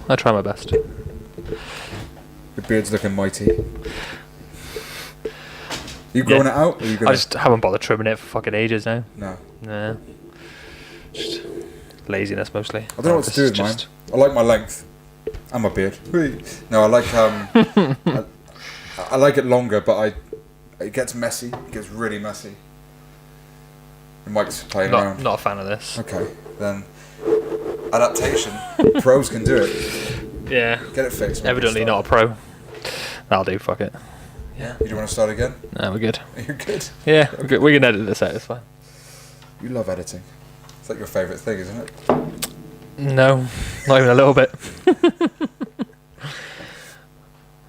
I try my best. Your beard's looking mighty. You growing it out? Or you gonna... I just haven't bothered trimming it for fucking ages now. No. Nah. Just laziness mostly. I don't know what to do with mine. I like my length and my beard. No, I like I like it longer, but it gets messy. It gets really messy. Mike's playing around. Not a fan of this. Okay, then adaptation. Pros can do it. Yeah. Get it fixed. Evidently not a pro. That'll do. Fuck it. Yeah. You don't want to start again? No, we're good. You're good. Yeah, we're good. We can edit this out. It's fine. You love editing. It's like your favourite thing, isn't it? No, not even a little bit.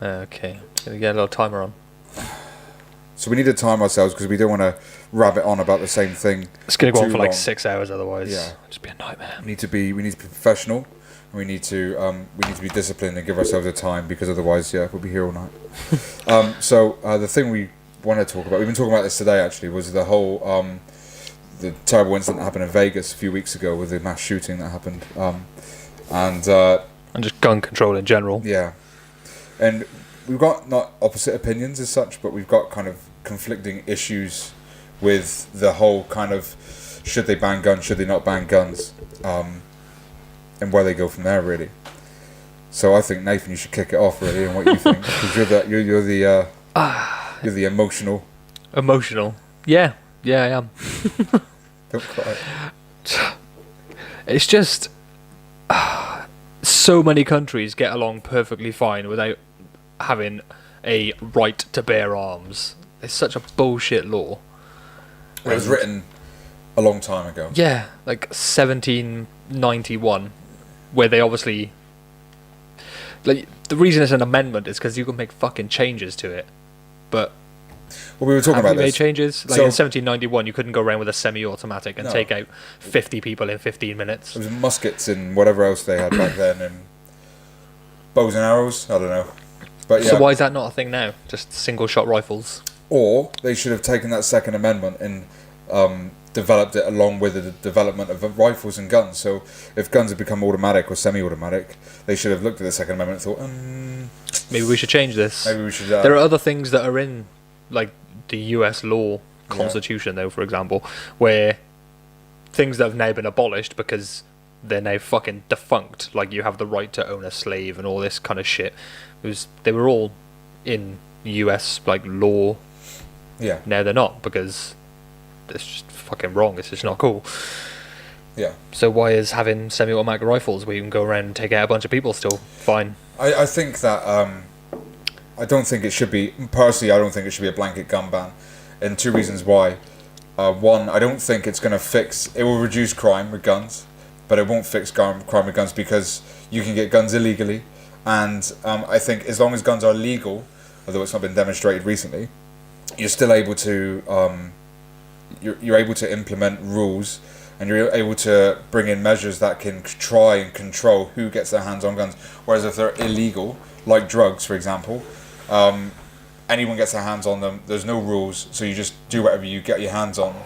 Okay, gonna get a little timer on. So we need to time ourselves because we don't want to rabbit on about the same thing. It's gonna go on for long. like 6 hours, otherwise. Yeah, it'll just be a nightmare. We need to be professional. And we need to be disciplined and give ourselves a time because otherwise, yeah, we'll be here all night. So the thing we want to talk about, we've been talking about this today actually, was the whole the terrible incident that happened in Vegas a few weeks ago with the mass shooting that happened, and just gun control in general. Yeah, and we've got not opposite opinions as such, but we've got kind of conflicting issues with the whole kind of should they ban guns, should they not ban guns, and where they go from there really. So I think Nathan, you should kick it off really, and what you think, because you're the emotional. Emotional. Yeah, I am. Don't cry. It's just so many countries get along perfectly fine without having a right to bear arms. It's such a bullshit law. It was written a long time ago. Yeah, like 1791, where they obviously... Like, the reason it's an amendment is because you can make fucking changes to it. But... Well, we were talking about made this. Changes? Like, in 1791, you couldn't go around with a semi-automatic and take out 50 people in 15 minutes. It was muskets and whatever else they had back then, and bows and arrows. I don't know. But yeah. So why is that not a thing now? Just single-shot rifles? Or they should have taken that Second Amendment and developed it along with the development of rifles and guns. So if guns had become automatic or semi-automatic, they should have looked at the Second Amendment and thought, maybe we should change this. Maybe we should. There are other things that are in, like, the US law constitution, though, for example, where things that have now been abolished because they're now fucking defunct. Like, you have the right to own a slave and all this kind of shit. They were all in US, like, law. Yeah. Now they're not, because it's just fucking wrong. It's just not cool. Yeah. So why is having semi-automatic rifles where you can go around and take out a bunch of people still fine? I think that I don't think it should be, personally I don't think it should be a blanket gun ban, and two reasons why. One, I don't think it's going to fix, it will reduce crime with guns, but it won't fix crime with guns because you can get guns illegally, and I think as long as guns are legal, although it's not been demonstrated recently, you're still able to you're able to implement rules, and you're able to bring in measures that can try and control who gets their hands on guns. Whereas if they're illegal, like drugs for example, anyone gets their hands on them, there's no rules, so you just do whatever you get your hands on.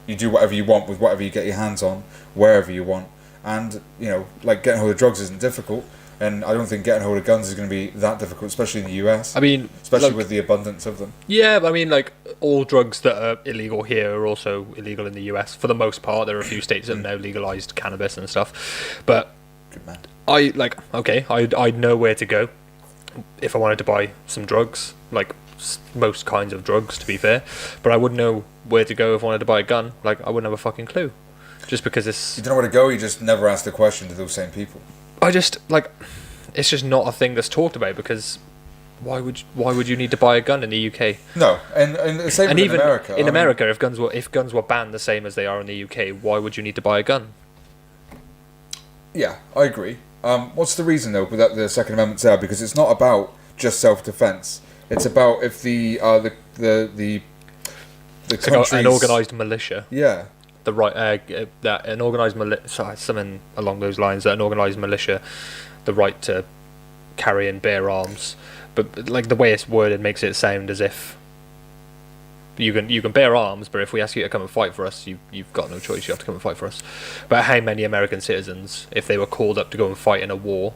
You do whatever you want with whatever you get your hands on, wherever you want. And, you know, like getting hold of drugs isn't difficult, and I don't think getting hold of guns is going to be that difficult, especially in the US. I mean, especially with the abundance of them. Yeah, but I mean, like, all drugs that are illegal here are also illegal in the US, for the most part. There are a few states that have now legalised cannabis and stuff. But good man. I'd know where to go if I wanted to buy some drugs, like most kinds of drugs, to be fair. But I wouldn't know where to go if I wanted to buy a gun. Like, I wouldn't have a fucking clue. Just because it's... You don't know where to go, you just never ask the question to those same people. I just, like, it's just not a thing that's talked about, because why would you need to buy a gun in the UK? No, and the same and in even America. In America, if guns were banned the same as they are in the UK, why would you need to buy a gun? Yeah, I agree. What's the reason though that the Second Amendment's there? Because it's not about just self-defense. It's about if the countries, an organised militia. Yeah. The right that an organised militia, something along those lines. That an organised militia, the right to carry and bear arms, but like the way it's worded makes it sound as if you can bear arms, but if we ask you to come and fight for us, you've got no choice. You have to come and fight for us. But how many American citizens, if they were called up to go and fight in a war,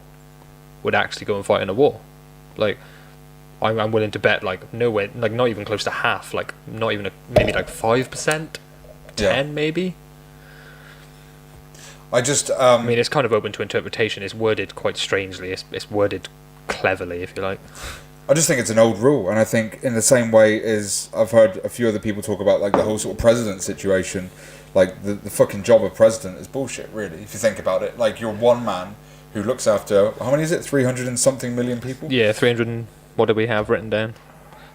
would actually go and fight in a war. Like, I'm willing to bet like nowhere, like not even close to half, like not even maybe like 5%, 10 maybe. I just I mean, it's kind of open to interpretation. It's worded quite strangely. It's worded cleverly, if you like. I just think it's an old rule, and I think in the same way as I've heard a few other people talk about like the whole sort of president situation, like the fucking job of president is bullshit, really, if you think about it. Like, you're one man who looks after, how many is it, 300 and something million people? Yeah, 300, what do we have written down?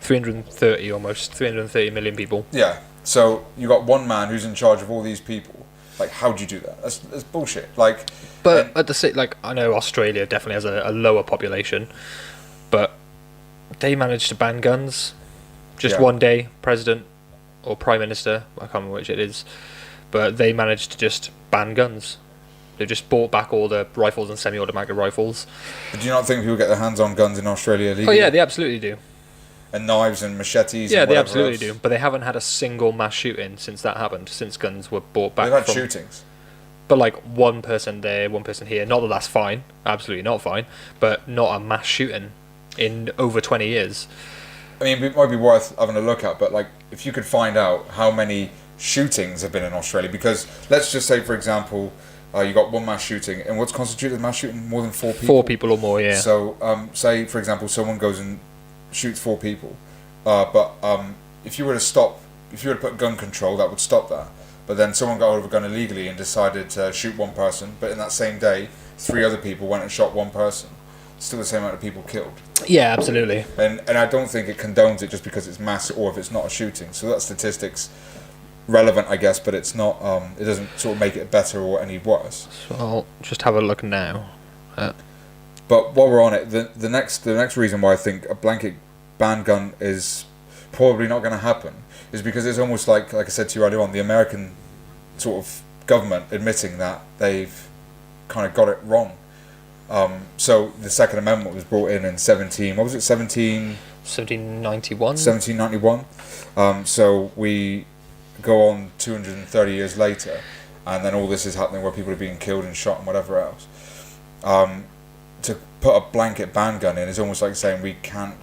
330 almost, 330 million people. Yeah, so you got one man who's in charge of all these people. Like, how do you do that? That's bullshit. Like, but at the same, like, I know Australia definitely has a lower population, but they managed to ban guns. Just one day, president or prime minister, I can't remember which it is, but they managed to just ban guns. They just bought back all the rifles and semi-automatic rifles. But do you not think people get their hands on guns in Australia legally? Oh yeah, they absolutely do. And knives and machetes. Yeah, and they whatever absolutely else. do. But they haven't had a single mass shooting since that happened. Since guns were bought back. They've had from, shootings. But like one person there, one person here. Not that that's fine. Absolutely not fine. But not a mass shooting in over 20 years. I mean, it might be worth having a look at, but like, if you could find out how many shootings have been in Australia, because let's just say, for example, you got one mass shooting, and what's constituted a mass shooting? More than 4 people. 4 people or more, yeah. So, say for example, someone goes and shoots 4 people, but if you were to put gun control, that would stop that. But then someone got hold of a gun illegally and decided to shoot one person, but in that same day, 3 other people went and shot one person. Still the same amount of people killed. Yeah, absolutely. And I don't think it condones it just because it's mass or if it's not a shooting. So that statistic's relevant, I guess, but it's not. It doesn't sort of make it better or any worse. So I'll just have a look now. But while we're on it, the next reason why I think a blanket ban gun is probably not going to happen is because it's almost like I said to you earlier on, the American sort of government admitting that they've kind of got it wrong. So the Second Amendment was brought in 1791. 1791. So we go on 230 years later, and then all this is happening where people are being killed and shot and whatever else. To put a blanket ban gun in is almost like saying we can't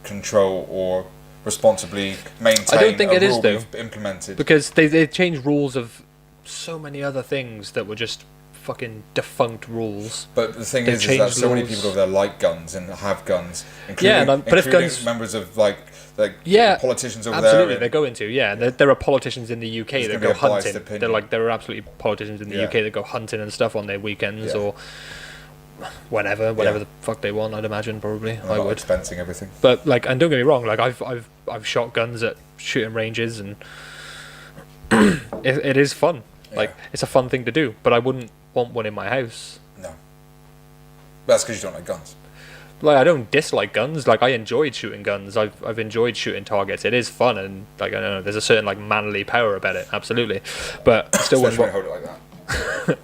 control or responsibly maintain. I don't think a it is rule though, we've implemented. because they changed rules of so many other things that were just fucking defunct rules. But the thing They've is that changed so many laws. people over there like guns and have guns, including, Yeah, but if including guns- members of like Yeah, politicians over absolutely, there. they're going to. Yeah, there are politicians in the UK There's that gonna go be a biased hunting. opinion. There are absolutely politicians in the Yeah. UK that go hunting and stuff on their weekends Yeah. or whatever Yeah. the fuck they want. I'd imagine probably. and I not would. expensing everything. But like, and don't get me wrong, like I've shot guns at shooting ranges, and it is fun. Like, Yeah. it's a fun thing to do. But I wouldn't want one in my house. No, that's because you don't like guns. Like, I don't dislike guns. Like, I enjoyed shooting guns. I've enjoyed shooting targets. It is fun, and like, I don't know, there's a certain like manly power about it. Absolutely, but I still Especially when wouldn't you want. hold it like that.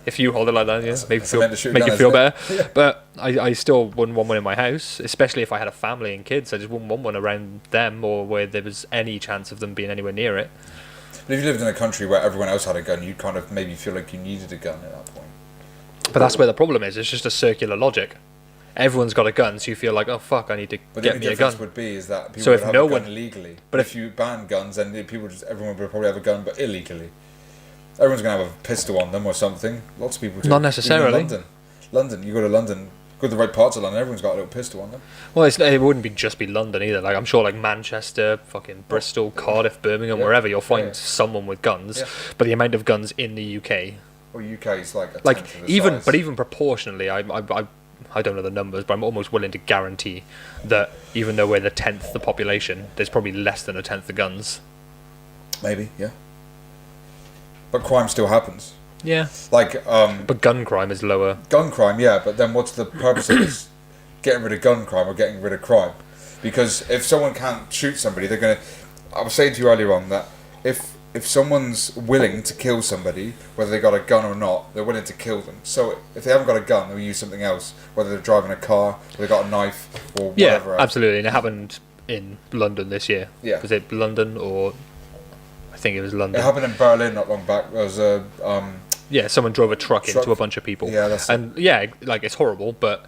If you hold it like that, yeah, That's- make that's meant to shoot a gun, you feel isn't better. it? But I still wouldn't want one in my house, especially if I had a family and kids. I just wouldn't want one around them or where there was any chance of them being anywhere near it. But if you lived in a country where everyone else had a gun, you'd kind of maybe feel like you needed a gun at that point. But that's where the problem is. It's just a circular logic. Everyone's got a gun, so you feel like, oh fuck, I need to But the get only me a difference gun. would be is that people So would if have no a gun one- legally. but If you ban guns, then everyone would probably have a gun, but illegally. Everyone's going to have a pistol on them or something. Lots of people do. Not Even in necessarily. London, you go to London, go to the right parts of London, everyone's got a little pistol on them. Well, it wouldn't be just be London either. Like, I'm sure like Manchester, fucking Bristol, Cardiff, Birmingham, Yeah. wherever, you'll find Yeah. someone with guns. Yeah. But the amount of guns in the UK, Well, UK is like a like tenth of the even size. but even proportionally, I don't know the numbers, but I'm almost willing to guarantee that even though we're the 10th the population, there's probably less than a 10th the guns. Maybe, yeah. But crime still happens. Yeah. Like, But gun crime is lower. gun crime, yeah, but then what's the purpose of this? Getting rid of gun crime or getting rid of crime? Because if someone can't shoot somebody, they're going to... I was saying to you earlier on that if someone's willing to kill somebody, whether they got a gun or not, they're willing to kill them. So if they haven't got a gun, they'll use something else, whether they're driving a car, or they got a knife, or Yeah, whatever else. absolutely. And it happened in London this year. Yeah. Was it London or... I think it was London. It happened in Berlin not long back. There was a... Yeah, someone drove a truck Truck- into a bunch of people. Yeah, that's it. And yeah, like, it's horrible, but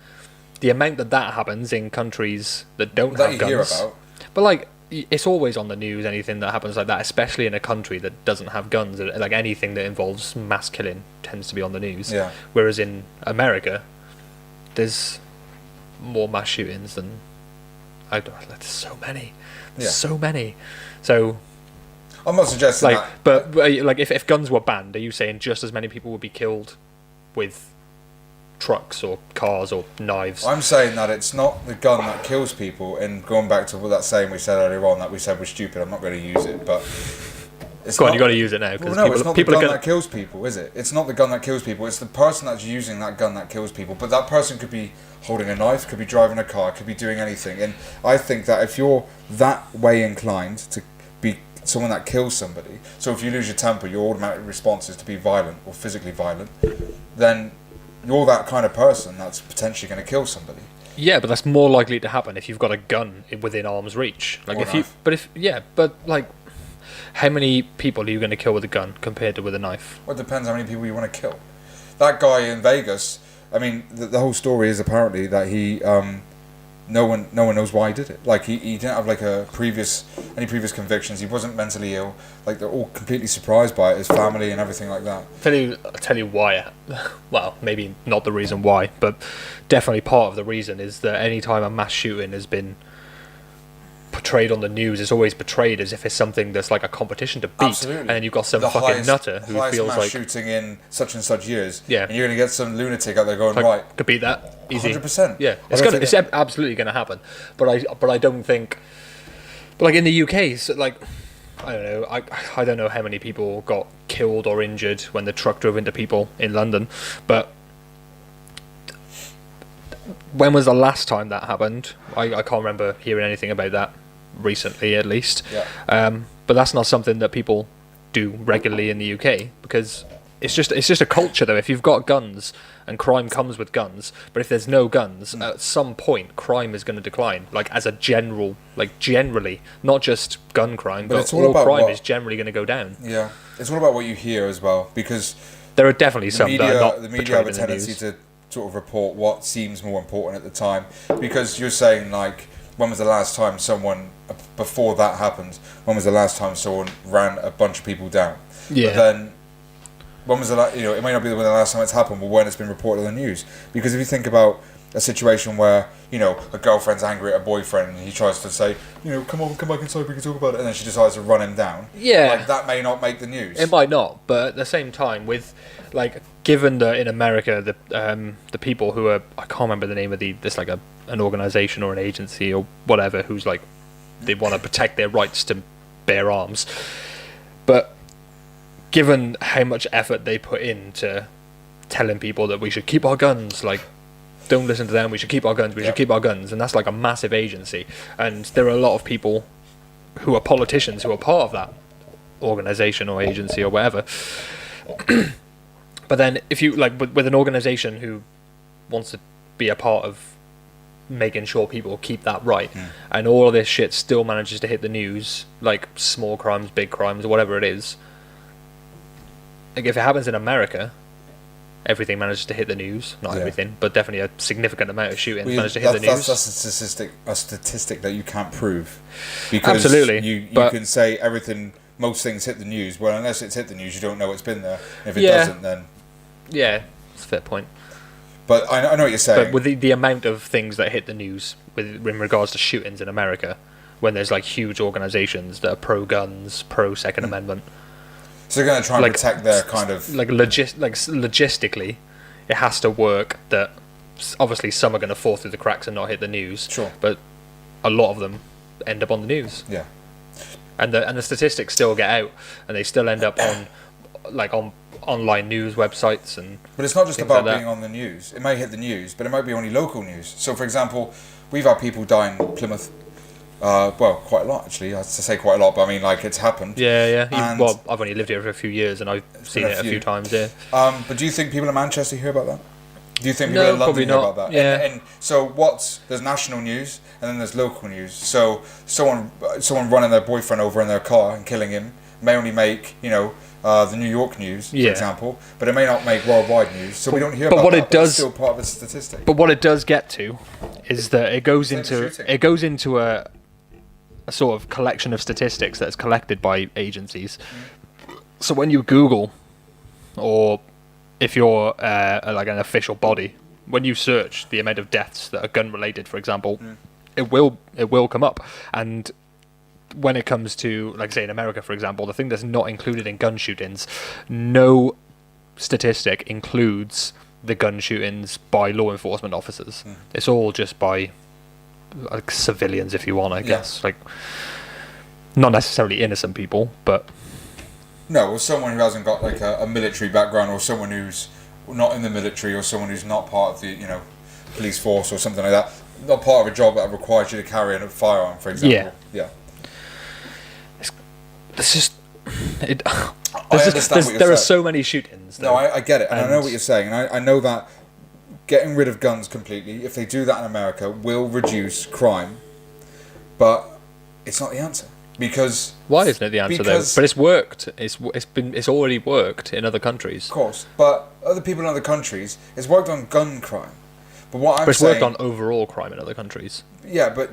the amount that happens in countries that don't That have you hear guns. about. But like, it's always on the news. Anything that happens like that, especially in a country that doesn't have guns, like anything that involves mass killing tends to be on the news. Yeah. Whereas in America, there's more mass shootings than there's so many. Yeah. So many. So I'm not suggesting like, that. but like if guns were banned, are you saying just as many people would be killed with trucks or cars or knives? I'm saying that it's not the gun that kills people, and going back to that saying we said earlier on that we said we're stupid, I'm not going to use it, but it's Go on, not, you got to use it now well, because no, it's not people the are gun gonna, that kills people, is it? It's not the gun that kills people, it's the person that's using that gun that kills people, but that person could be holding a knife, could be driving a car, could be doing anything, and I think that if you're that way inclined to be someone that kills somebody, so if you lose your temper, your automatic response is to be violent or physically violent, then you're that kind of person that's potentially going to kill somebody. Yeah, but that's more likely to happen if you've got a gun within arm's reach. Like Or if a you, knife. but like, how many people are you going to kill with a gun compared to with a knife? Well, it depends how many people you want to kill. That guy in Vegas, I mean, the whole story is apparently that he, no one knows why he did it. Like he didn't have like any previous convictions. He wasn't mentally ill. Like they're all completely surprised by it, his family and everything like that. I'll tell you why. Well, maybe not the reason why, but definitely part of the reason is that any time a mass shooting has been portrayed on the news, it's always portrayed as if it's something that's like a competition to beat. Absolutely. And then you've got some The fucking highest- nutter who highest feels mass like shooting in such and such years. Yeah. And you're going to get some lunatic out there going, like, right, could beat that easy. 100%. Yeah, I don't think it's absolutely going to happen. But I don't think. But like in the UK, so like I don't know. I don't know how many people got killed or injured when the truck drove into people in London. But when was the last time that happened? I can't remember hearing anything about that recently, at least. Yeah. But that's not something that people do regularly in the UK because it's just a culture though. If you've got guns and crime comes with guns, but if there's no guns, at some point crime is going to decline. Like as a generally, not just gun crime, but it's all all about crime what- is generally going to go down. Yeah. It's all about what you hear as well, because There are definitely the some that are not media have a portrayed in the tendency news. to sort of report what seems more important at the time, because you're saying like, when was the last time someone, before that happened, when was the last time someone ran a bunch of people down? Yeah. But then, when was the last, it may not be the last time it's happened, but when it's been reported on the news. Because if you think about a situation where, a girlfriend's angry at a boyfriend and he tries to say, come on, come back inside, we can talk about it, and then she decides to run him down. Yeah. Like, that may not make the news. It might not, but at the same time, with like, given that in America the people who are, I can't remember the name of this like an organization or an agency or whatever, who's like they want to protect their rights to bear arms, but given how much effort they put into telling people that we should keep our guns, like don't listen to them, we should keep our guns, we should keep our guns, and that's like a massive agency, and there are a lot of people who are politicians who are part of that organization or agency or whatever. But then if you like with an organization who wants to be a part of making sure people keep that right, and all of this shit still manages to hit the news, like small crimes, big crimes, or whatever it is, like if it happens in America, everything manages to hit the news. Not everything, but definitely a significant amount of shootings manage to hit the news. That's a statistic that you can't prove, because Absolutely, you but can say everything, most things hit the news. Well, unless it's hit the news, you don't know it's been there. If it Yeah. doesn't, then. yeah, it's a fair point. But I know what you're saying. But with the amount of things that hit the news in regards to shootings in America, when there's like huge organisations that are pro-guns, pro-Second Amendment, so they're going to try and like, protect their kind of. Logistically, it has to work that obviously some are going to fall through the cracks and not hit the news. Sure. But a lot of them end up on the news. Yeah. And the statistics still get out, and they still end up on online news websites and. But it's not just things about like that. being on the news. It may hit the news, but it might be only local news. So, for example, we've had people die in Plymouth. Well, quite a lot actually. I have to say quite a lot, but I mean, like, it's happened. Yeah. And Well, I've only lived here for a few years, and I've seen it a few times. Yeah. But do you think people in Manchester hear about that? Do you think people No, in London probably hear not. about that? Yeah. And so there's national news and then there's local news. So someone running their boyfriend over in their car and killing him, may only make, the New York news, for example, but it may not make worldwide news, so we don't hear about what that, it does, it's still part of a statistic. But what it does get to is that it goes into a sort of collection of statistics that's collected by agencies. So when you Google, or if you're like an official body, when you search the amount of deaths that are gun related, for example, it will come up. And when it comes to, like, say in America, for example, the thing that's not included in gun shootings, no statistic includes the gun shootings by law enforcement officers. It's all just by, like, civilians, if you want, I guess. Like, not necessarily innocent people, but no, or someone who hasn't got like a military background, or someone who's not in the military, or someone who's not part of the police force or something like that, not part of a job that requires you to carry a firearm, for example. Yeah. It's just it. There are so many shootings. Though. No, I get it, and I know what you're saying, and I know that getting rid of guns completely, if they do that in America, will reduce crime, but it's not the answer. Because why isn't it the answer though? But it's worked. It's already worked in other countries. Of course, but other people in other countries, it's worked on gun crime. But it's worked on overall crime in other countries. Yeah, but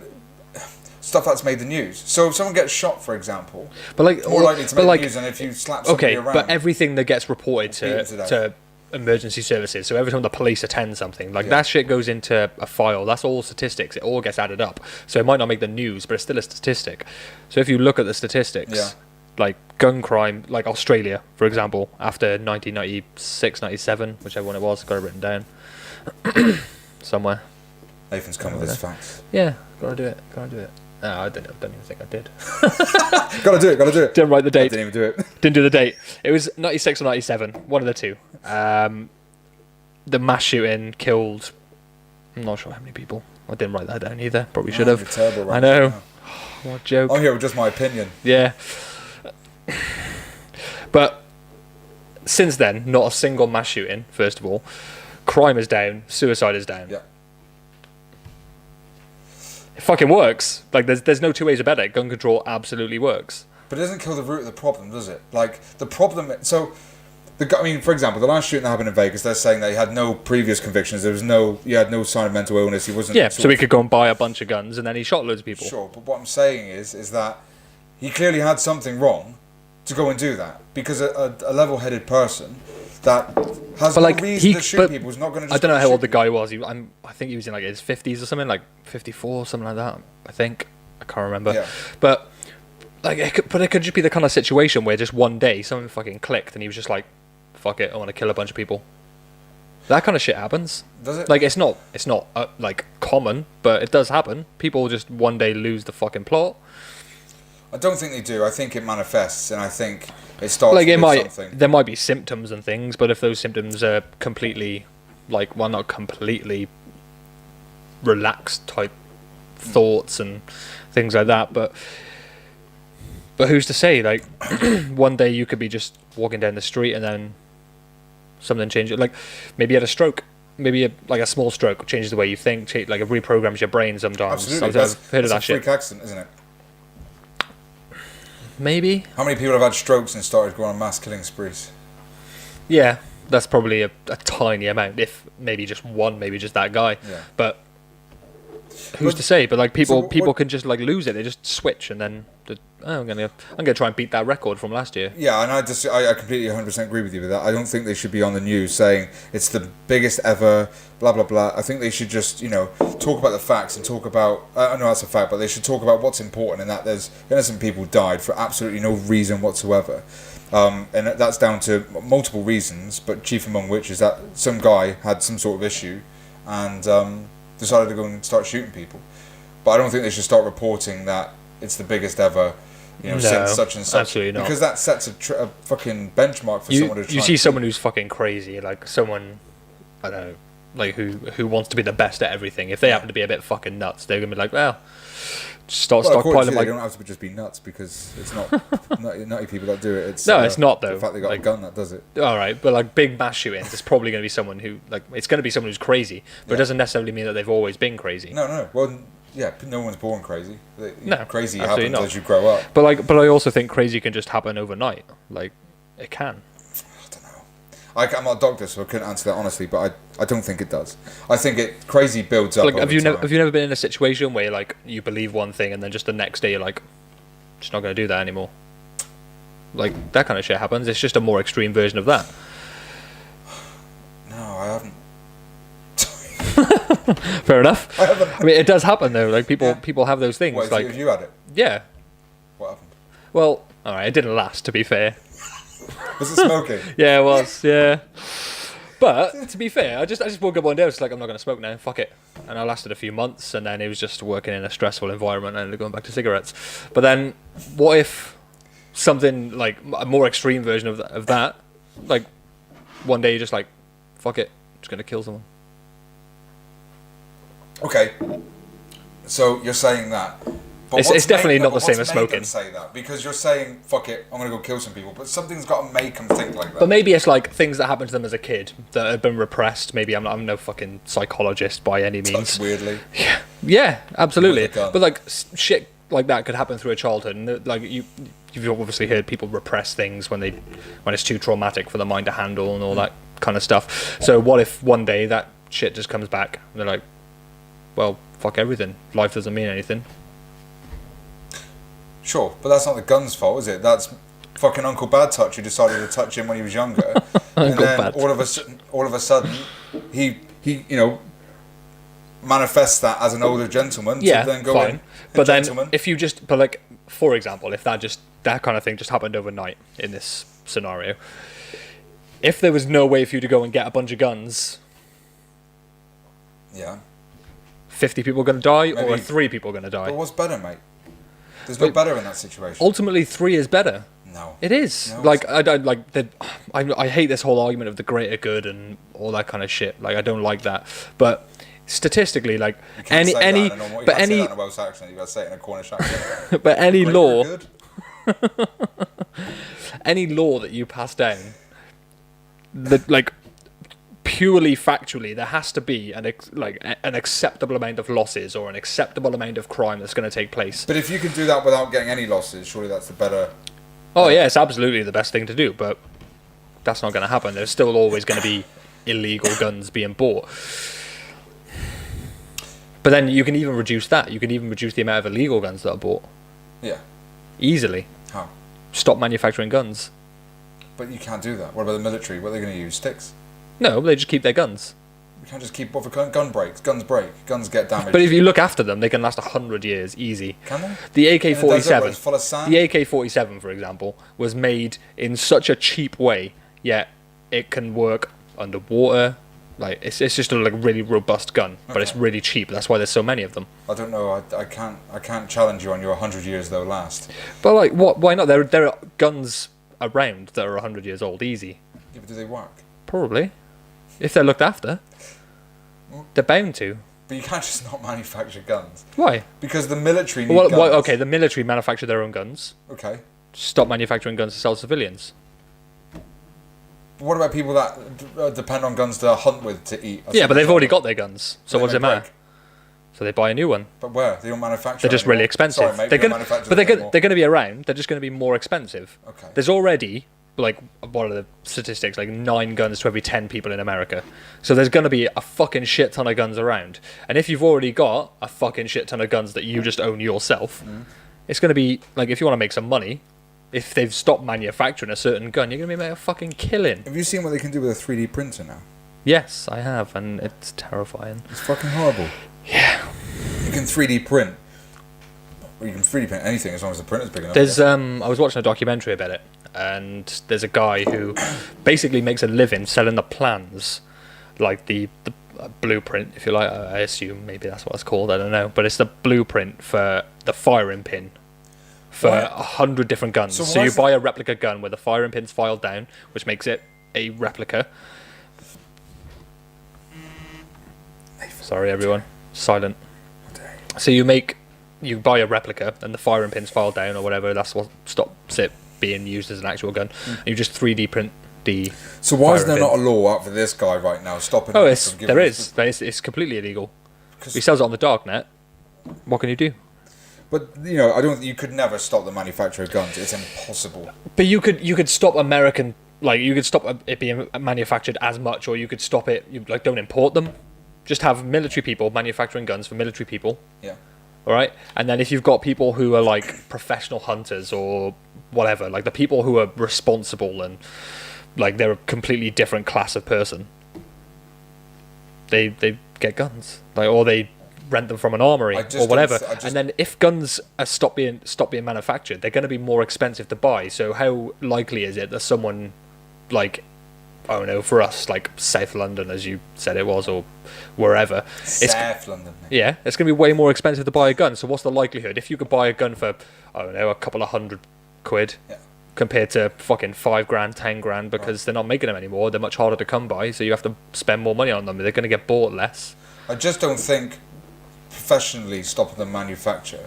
stuff that's made the news. So if someone gets shot, for example, but like more likely to make the news than if you slap somebody around. But everything that gets reported to emergency services, so every time the police attend something, like that shit goes into a file. That's all statistics. It all gets added up. So it might not make the news, but it's still a statistic. So if you look at the statistics, like gun crime, like Australia, for example, after 1996, 97, whichever one it was, got it written down somewhere. Nathan's come with his facts. Yeah, gotta do it. No, I don't even think I did. Gotta do it. Didn't write the date. I didn't even do it. Didn't do the date. It was 96 or 97, one of the two. The mass shooting killed, I'm not sure how many people. I didn't write that down either. Probably should have. You're terrible, right? I know. What a joke. I'm here with just my opinion. Yeah. But since then, not a single mass shooting, first of all. Crime is down. Suicide is down. Yeah. It fucking works. Like, there's no two ways about it. Gun control absolutely works. But it doesn't kill the root of the problem, does it? Like, the problem... So, for example, the last shooting that happened in Vegas, they're saying that he had no previous convictions. He had no sign of mental illness. He wasn't... Yeah, so he could go and buy a bunch of guns, and then he shot loads of people. Sure, but what I'm saying is that he clearly had something wrong to go and do that. Because a level-headed person that has no reason to shoot people is not going to just... I don't know how old the guy was. I think he was in like his 50s or something, like 54, something like that, I think. I can't remember. Yeah. But it could just be the kind of situation where just one day something fucking clicked and he was just like, fuck it, I want to kill a bunch of people. That kind of shit happens. Does it? Like, it's not like common, but it does happen. People just one day lose the fucking plot. I don't think they do. I think it manifests, and I think it starts like, with something. There might be symptoms and things, but if those symptoms are completely, like, well, not completely relaxed type thoughts and things like that, but who's to say? Like, one day you could be just walking down the street and then something changes. Like, maybe you had a stroke. Maybe a small stroke changes the way you think. Like, it reprograms your brain sometimes. Absolutely. I've heard of that shit. It's a freak accident, isn't it? Maybe. How many people have had strokes and started going on mass killing sprees? Yeah, that's probably a tiny amount. If maybe just one, maybe just that guy. Yeah. But who's to say? But like people can just like lose it. They just switch and then I'm gonna try and beat that record from last year. Yeah, and I completely 100% agree with you with that. I don't think they should be on the news saying it's the biggest ever, blah blah blah. I think they should just talk about the facts and talk about. I know that's a fact, but they should talk about what's important and that there's innocent people died for absolutely no reason whatsoever. And that's down to multiple reasons, but chief among which is that some guy had some sort of issue and decided to go and start shooting people. But I don't think they should start reporting that it's the biggest ever, since such and such. Absolutely not. Because that sets a fucking benchmark for someone who's you see someone who's fucking crazy, like someone, I don't know, like who wants to be the best at everything. If they happen to be a bit fucking nuts, they're gonna be like, well, start stockpiling. They don't have to just be nuts because it's not nutty people that do it. It's it's not though. The fact they got a gun that does it. All right, but like big mass shootings, it's probably going to be someone who it's going to be someone who's crazy, but it doesn't necessarily mean that they've always been crazy. No. Well, Yeah, no one's born crazy. No, Crazy absolutely happens not. as you grow up. But I also think crazy can just happen overnight. Like, it can. I don't know. I'm not a doctor, so I couldn't answer that honestly. But I don't think it does. I think crazy builds up. Like, over have you time. never been in a situation where like you believe one thing and then just the next day you're like, just not going to do that anymore? Like, that kind of shit happens. It's just a more extreme version of that. No, I haven't. Fair enough. I haven't. I mean, it does happen though. Like people have those things. What, like, have you had it? yeah. What happened? Well, all right. It didn't last, to be fair. Was it smoking? Yeah, it was. Yeah. But to be fair, I just woke up one day. I was like, I'm not going to smoke now. Fuck it. And I lasted a few months, and then it was just working in a stressful environment and going back to cigarettes. But then, what if something like a more extreme version of that, like one day you're just like, fuck it, just going to kill someone. Okay. So you're saying that. But It's definitely not the same as what's made smoking. them say that? Because you're saying, fuck it, I'm going to go kill some people. But something's got to make them think like that. But maybe it's like things that happened to them as a kid that have been repressed. Maybe I'm no fucking psychologist by any means. Touched weirdly. Yeah, absolutely. With a gun. But like shit like that could happen through a childhood, and like you've obviously heard people repress things when it's too traumatic for the mind to handle and all that kind of stuff. So what if one day that shit just comes back and they're like, well, fuck everything. Life doesn't mean anything. Sure, but that's not the gun's fault, is it? That's fucking Uncle Bad Touch who decided to touch him when he was younger, and then Bad all of a sudden, he manifests that as an older gentleman. Yeah, to then go fine. in, But then gentleman. if you just, but like for example, if that kind of thing just happened overnight in this scenario, if there was no way for you to go and get a bunch of guns, Yeah. 50 people going to die, or Maybe- 3 people going to die? But what's better, mate? There's no better in that situation. Ultimately, 3 is better. No. It is. No, Like I don't like the. I hate this whole argument of the greater good and all that kind of shit. Like I don't like that. But statistically, like You can't say that in a normal- you but can't say any that in a Welsh accent. You got to say it in a Cornish accent. but any Greater law good? any law that you pass down, that like purely factually, there has to be an acceptable amount of losses or an acceptable amount of crime that's going to take place. But if you can do that without getting any losses, surely that's the better. Oh yeah, it's absolutely the best thing to do, but that's not going to happen. There's still always going to be illegal guns being bought. But then you can even reduce that. You can even reduce the amount of illegal guns that are bought Yeah. easily. How? Stop manufacturing guns. But you can't do that. What about the military? What are they going to use? Sticks? No, they just keep their guns. You can't just keep. What if gun breaks? Guns break. Guns get damaged. But if you look after them, they can last 100 years easy. Can they? The In a desert where AK-47, it's full of sand? the AK-47, for example, was made in such a cheap way, yet it can work underwater. Like it's just a like really robust gun, but it's Okay. really cheap. That's why there's so many of them. I don't know. I can't challenge you on your 100 years though last. But like, what? Why not? There are guns around that are 100 years old, easy. Yeah, but do they work? Probably, if they're looked after. They're bound to. But you can't just not manufacture guns Why? because the military need Well, guns. okay, the military manufacture their own guns. Okay. Stop manufacturing guns to sell to civilians. But what about people that depend on guns to hunt with to eat? Yeah, but they've already got their guns. So what does They it matter? break. So they buy a new one. But where? They don't manufacture. They're just anymore. really expensive. Sorry, mate, they're we don't gonna, manufacture but them anymore. they're going to be around. They're just going to be more expensive. Okay. There's already like what are the statistics? Like 9 guns to every 10 people in America. So there's going to be a fucking shit ton of guns around. And if you've already got a fucking shit ton of guns that you just own yourself, it's going to be like if you want to make some money. If they've stopped manufacturing a certain gun, you're going to be making a fucking killing. Have you seen what they can do with a 3D printer now? Yes, I have, and it's terrifying. It's fucking horrible. Yeah. You can 3D print. Or you can 3D print anything as long as the printer's big enough. There's I was watching a documentary about it, and there's a guy who basically makes a living selling the plans, like the blueprint, if you like. I assume maybe that's what it's called. I don't know, but it's the blueprint for the firing pin for Why- 100 different guns. So So why you is buy a replica gun where the firing pin's filed down, which makes it a replica. Sorry, everyone. Silent. So you buy a replica and the firing pin's filed down or whatever. That's what stops it being used as an actual gun. And you just 3D print the. So why is there firing not pin. a law out for this guy right now stopping Oh, him from giving there us is. But it's completely illegal. the- 'cause- He sells it on the dark net. What can you do? But you could never stop the manufacture of guns. It's impossible. But you could stop American, like you could stop it being manufactured as much, or you could stop it. You like don't import them. Just have military people manufacturing guns for military people. Yeah. All right, and then if you've got people who are like professional hunters or whatever, like the people who are responsible and like they're a completely different class of person, they get guns, like, or they rent them from an armory or whatever. And then if guns are stop being manufactured, they're going to be more expensive to buy. So how likely is it that someone like, I don't know, for us, like South London, as you said it was, or wherever. South London. Yeah, it's going to be way more expensive to buy a gun. So what's the likelihood? If you could buy a gun for, I don't know, a couple of £100, compared to fucking £5,000, £10,000, because they're not making them anymore, they're much harder to come by, so you have to spend more money on them. They're going to get bought less. I just don't think professionally stopping the manufacture,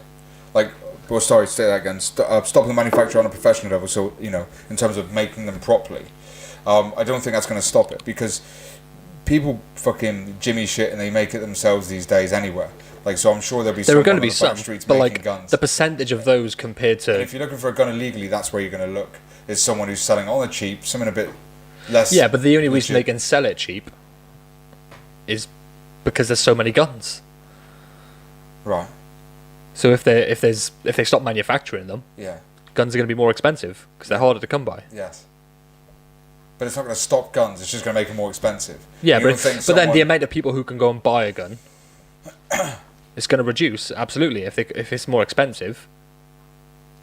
say that again, stopping the manufacture on a professional level, so, in terms of making them properly, I don't think that's going to stop it, because people fucking jimmy shit and they make it themselves these days anywhere. Like, so I'm sure there'll be there some are going to on be the some, back streets but making like guns. the percentage of those compared to, And if you're looking for a gun illegally, that's where you're going to look. Is someone who's selling on the cheap, something a bit less. yeah, but the only reason legit. they can sell it cheap is because there's so many guns. Right. So if they stop manufacturing them, Yeah. guns are going to be more expensive because they're harder to come by. Yes. But it's not going to stop guns. It's just going to make them more expensive. Yeah, You don't but think then the someone- amount of people who can go and buy a gun, it's going to reduce absolutely if it's more expensive.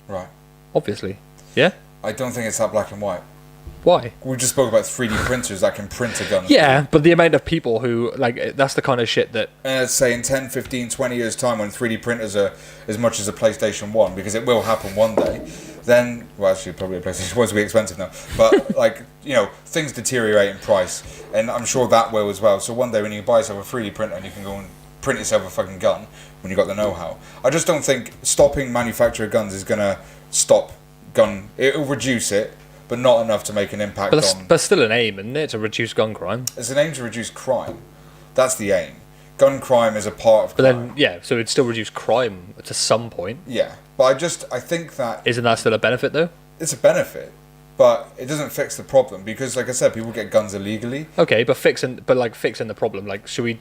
Right. Obviously, yeah. I don't think it's that black and white. Why? We just spoke about 3D printers that can print a gun. Yeah, but the amount of people who like that's the kind of shit that. And I'd say in 10, 15, 20 years' time, when 3D printers are as much as a PlayStation 1, because it will happen one day, then, well, actually, probably a PlayStation 1's will be expensive now, but, things deteriorate in price, and I'm sure that will as well. So one day when you buy yourself a 3D printer and you can go and print yourself a fucking gun, when you've got the know-how, I just don't think stopping manufacture of guns is going to stop gun. It'll reduce it, but not enough to make an impact But that's, on... that's still an aim, isn't it, to reduce gun crime? It's an aim to reduce crime. That's the aim. Gun crime is a part of But crime. then, yeah, so it'd still reduce crime to some point. Yeah, but I think that Isn't that still a benefit, though? it's a benefit, but it doesn't fix the problem, because, like I said, people get guns illegally. Okay, but fixing the problem, like, should we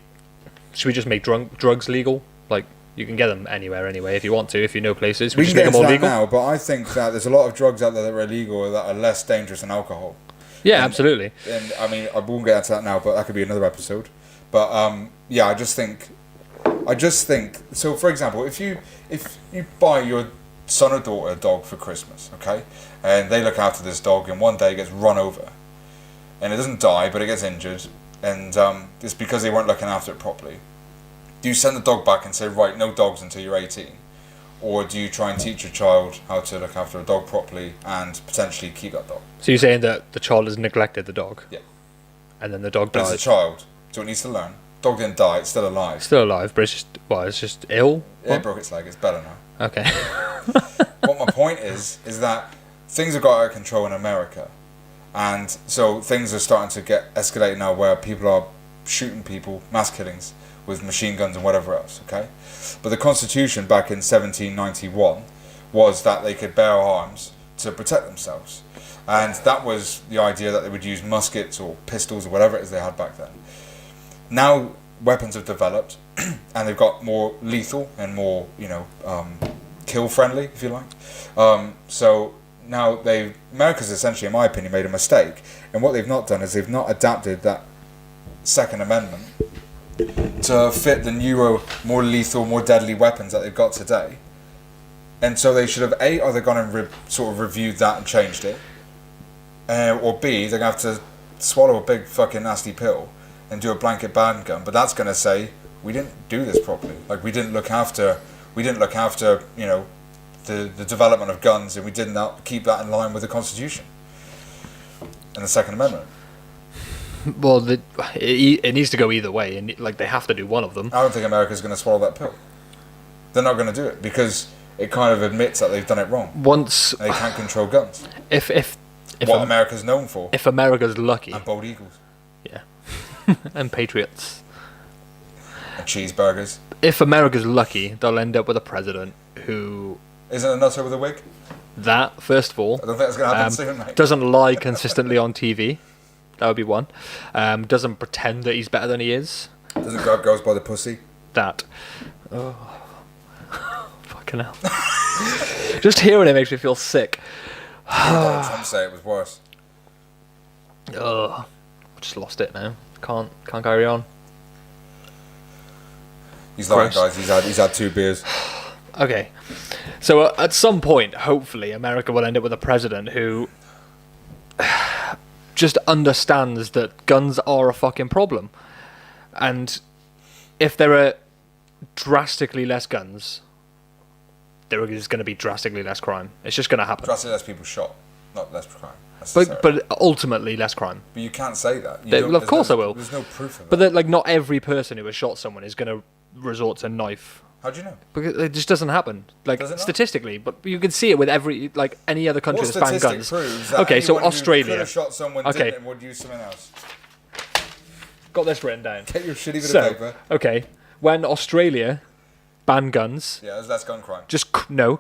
just make drugs legal? Like, you can get them anywhere anyway if you want to, if you know places. We just can make get them into all that legal. now, but I think that there's a lot of drugs out there that are illegal that are less dangerous than alcohol. Yeah, absolutely. And I mean, I won't get into that now, but that could be another episode. But yeah, I just think. So, for example, if you buy your son or daughter a dog for Christmas, okay, and they look after this dog, and one day it gets run over, and it doesn't die, but it gets injured, and it's because they weren't looking after it properly. Do you send the dog back and say, right, no dogs until you're 18? Or do you try and teach your child how to look after a dog properly and potentially keep that dog? So you're saying that the child has neglected the dog? Yeah. And then the dog But it's a died? child, so it needs to learn. Dog didn't die, it's still alive. Still alive, but it's just ill? Yeah, it broke its leg, it's better now. Okay. What my point is that things have got out of control in America. And so things are starting to get escalated now where people are shooting people, mass killings, with machine guns and whatever else, okay? But the Constitution back in 1791 was that they could bear arms to protect themselves. And that was the idea that they would use muskets or pistols or whatever it is they had back then. Now weapons have developed and they've got more lethal and more, kill friendly, if you like. So now America's essentially, in my opinion, made a mistake. And what they've not done is they've not adapted that Second Amendment to fit the newer, more lethal, more deadly weapons that they've got today. And so they should have either gone and sort of reviewed that and changed it, or B, they're going to have to swallow a big fucking nasty pill and do a blanket ban gun. But that's going to say, we didn't do this properly. Like, we didn't look after, the development of guns, and we didn't keep that in line with the Constitution and the Second Amendment. Well, it needs to go either way, and like they have to do one of them. I don't think America's going to swallow that pill. They're not going to do it because it kind of admits that they've done it wrong. Once They can't control guns. if What America's known for. if America's lucky, And bald eagles. yeah, and patriots. And cheeseburgers. if America's lucky, they'll end up with a president who... Isn't a nutter with a wig? That, first of all... I don't think that's going to happen soon, mate. Doesn't lie consistently on TV. That would be one. Doesn't pretend that he's better than he is. Doesn't grab girls by the pussy. That. Oh. Fucking hell. Just hearing it makes me feel sick. Donald Trump say it was worse. Ugh. I just lost it now. Can't carry on. He's lying, Gross. guys. He's had 2 beers. Okay. So at some point, hopefully, America will end up with a president who just understands that guns are a fucking problem. And if there are drastically less guns, there is going to be drastically less crime. It's just going to happen. Drastically less people shot, not less crime. But ultimately less crime. But you can't say that. Well, of course I will. There's no proof of But that. like, not every person who has shot someone is going to resort to knife. How do you know? Because it just doesn't happen. Like, Does it not? statistically. But you can see it with any other country What that's banned statistic guns. proves that Okay, so anyone who Australia. could have shot someone Okay. didn't and would use something else? Got this written down. Get your shitty bit So, of paper. okay, when Australia banned guns, Yeah, that's gun crime.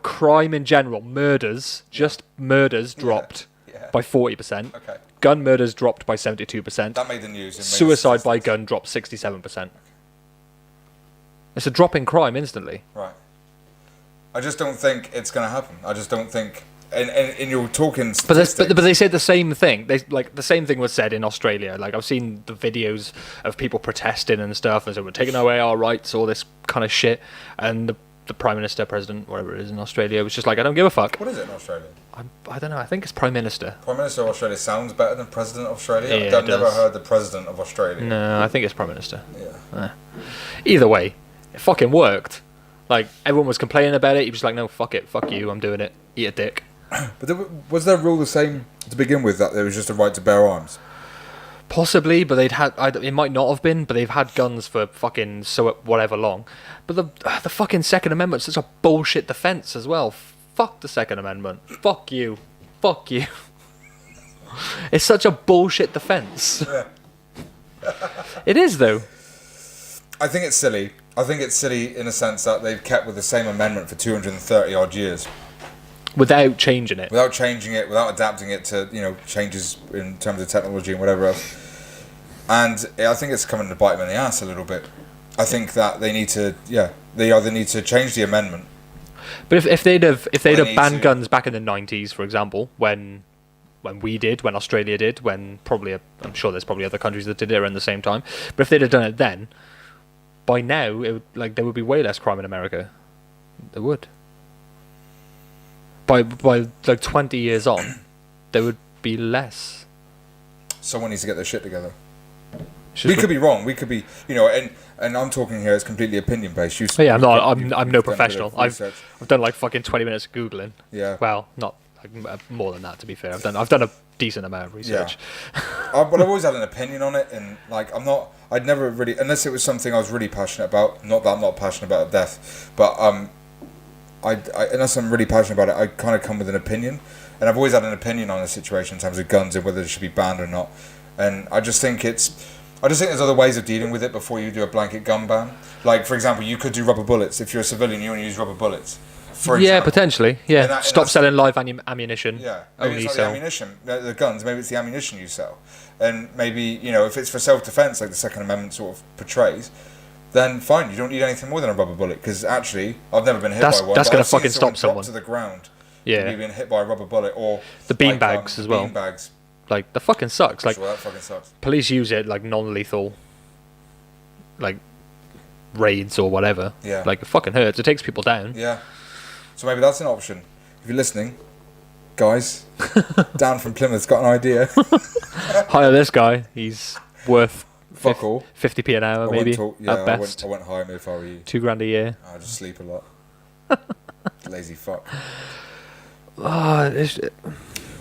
crime in general, murders, just murders dropped Yeah. by 40%. Okay. Gun murders dropped by 72%. That made the news. It made Suicide the by gun dropped 67%. It's a drop in crime instantly. Right. I just don't think it's going to happen. I just don't think... And you're talking statistics. But they said the same thing. The same thing was said in Australia. Like, I've seen the videos of people protesting and stuff, and so we're taking away our rights, all this kind of shit. And the Prime Minister, President, whatever it is in Australia, was just like, I don't give a fuck. What is it in Australia? I don't know. I think it's Prime Minister. Prime Minister of Australia sounds better than President of Australia. Yeah, I've it never does. heard the President of Australia. No, I think it's Prime Minister. Yeah. Either way, it fucking worked. Like, everyone was complaining about it. He was like, no, fuck it. Fuck you. I'm doing it. Eat a dick. But was their rule the same to begin with, that there was just a right to bear arms? Possibly, but it might not have been, but they've had guns for fucking whatever long. But the fucking Second Amendment's such a bullshit defense as well. Fuck the Second Amendment. Fuck you. Fuck you. It's such a bullshit defense. Yeah. It is, though. I think it's silly. I think it's silly in a sense that they've kept with the same amendment for 230 odd years. Without changing it. Without changing it, without adapting it to, changes in terms of technology and whatever else. And I think it's coming to bite them in the ass a little bit. I think that they need to, they either need to change the amendment. But if they'd have need banned to. guns back in the 90s, for example, when Australia did, I'm sure there's probably other countries that did it around the same time. But if they'd have done it then, by now, there would be way less crime in America. There would. By 20 years on, there would be less. Someone needs to get their shit together. It's We just could be wrong. We could be, and I'm talking here. It's completely opinion based. Yeah, I'm not. I'm you've no done a bit professional. of I've research. done like fucking 20 minutes of googling. Yeah. Well, not more than that, to be fair. I've done a decent amount of research. But I've always had an opinion on it, and I'd never really, unless it was something I was really passionate about. Not that I'm not passionate about death, but unless I'm really passionate about it, I kind of come with an opinion, and I've always had an opinion on the situation in terms of guns and whether it should be banned or not. And I just think there's other ways of dealing with it before you do a blanket gun ban. Like, for example, you could do rubber bullets. If you're a civilian, you only use rubber bullets. For Yeah, example. potentially. Yeah, And stop that's- selling live ammunition. Yeah, maybe Only it's not the sell. ammunition, the guns. Maybe it's the ammunition you sell, and maybe if it's for self-defense, like the Second Amendment sort of portrays, then fine. You don't need anything more than a rubber bullet, because actually, I've never been hit That's- by one. that's but gonna I've seen fucking stop drop someone. to the ground. Yeah. You've been hit by a rubber bullet, or The beanbags as well. Beanbags. Like, that fucking sucks. Like, Sure, that fucking sucks. police use it like non-lethal, like raids or whatever. Yeah. Like, it fucking hurts. It takes people down. Yeah. So maybe that's an option. If you're listening, guys, Dan from Plymouth's got an idea. Hire this guy. He's worth Fuck all. 50p an hour, I maybe wouldn't talk, yeah, at best. I wouldn't hire me if I were you. $2,000 a year. I just sleep a lot. Lazy fuck.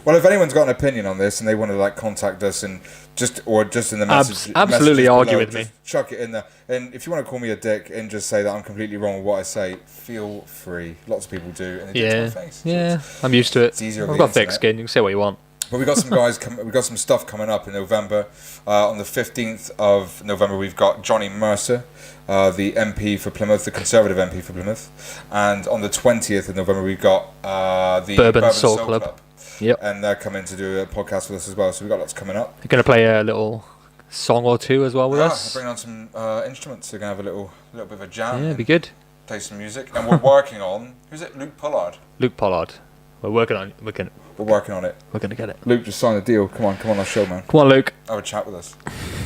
Well, if anyone's got an opinion on this and they want to contact us and just in the message, absolutely messages argue below, with me. just chuck it in there. And if you want to call me a dick and just say that I'm completely wrong with what I say, feel free. Lots of people do, and they do it to my face. Yeah, I'm used to it. It's easier over I've the got thick internet. skin. You can say what you want. But we got some guys. We got some stuff coming up in November. On the 15th of November, we've got Johnny Mercer, the MP for Plymouth, the Conservative MP for Plymouth, and on the 20th of November, we've got the Bourbon Soul Club. Yep. And they're coming to do a podcast with us as well. So we've got lots coming up. You're gonna play a little song or two as well with us. Bring on some instruments. We're gonna have a little bit of a jam. Yeah, it'd be good. Play some music, and we're working on who's it? Luke Pollard. Luke Pollard. We're working on. We're working on it. We're gonna get it. Luke just signed a deal. Come on our show, man. Come on, Luke. Have a chat with us.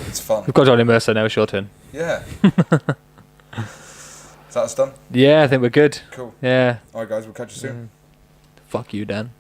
It's fun. We've got Johnny Mercer now. It's your turn. Yeah. Is that us done? Yeah, I think we're good. Cool. Yeah. All right, guys. We'll catch you soon. Fuck you, Dan.